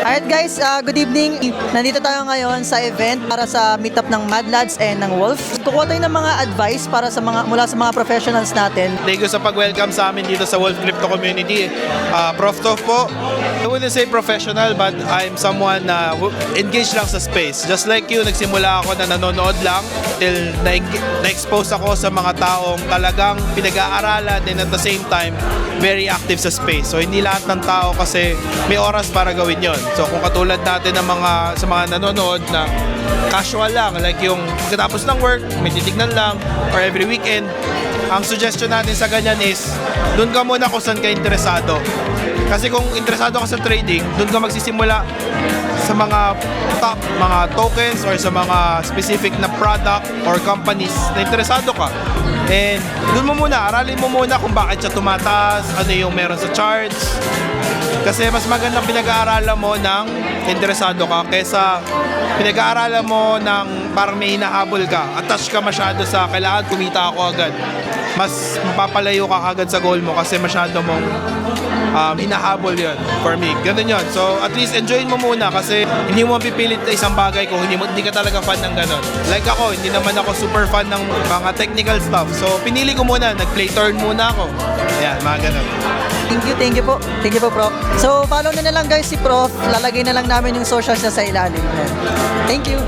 Alright guys, good evening. Nandito tayo ngayon sa event para sa meetup ng Mad Lads and ng Wolf. Kukuha tayo ng mga advice para sa mula sa mga professionals natin. Thank you sa pag-welcome sa amin dito sa Wolf Crypto Community. Prof. Tov po. I wouldn't say professional but I'm someone na engaged lang sa space. Just like you, nagsimula ako na nanonood lang till na-expose ako sa mga taong talagang pinag-aaralan and at the same time, very active sa space. So hindi lahat ng tao kasi may oras para gawin yon. So kung katulad natin ng sa mga nanonood na casual lang, like yung pagkatapos ng work, may titignan lang, or every weekend, ang suggestion natin sa ganyan is, doon ka muna kung saan ka interesado. Kasi kung interesado ka sa trading, doon ka magsisimula sa mga top, mga tokens or sa mga specific na product or companies na interesado ka. And doon mo muna, aralin mo muna kung bakit siya tumataas, ano yung meron sa charts. Kasi mas magandang pinag-aaralan mo ng interesado ka kaysa pinag-aaralan mo ng parang may hinahabol ka. Attach ka masyado sa kailangan kumita ako agad. Mas mapapalayo ka agad sa goal mo kasi masyado mong hinahabol yun for me. Ganun yun. So at least enjoyin mo muna kasi hindi mo mapipilit na isang bagay kung hindi ka talaga fan ng ganun. Like ako, hindi naman ako super fan ng mga technical stuff. So pinili ko muna, nag-play turn muna ako. Ayan, mga ganun. Thank you po. Thank you po, Prof. So, follow na lang guys si Prof. Lalagay na lang namin yung socials niya sa ilalim. Thank you.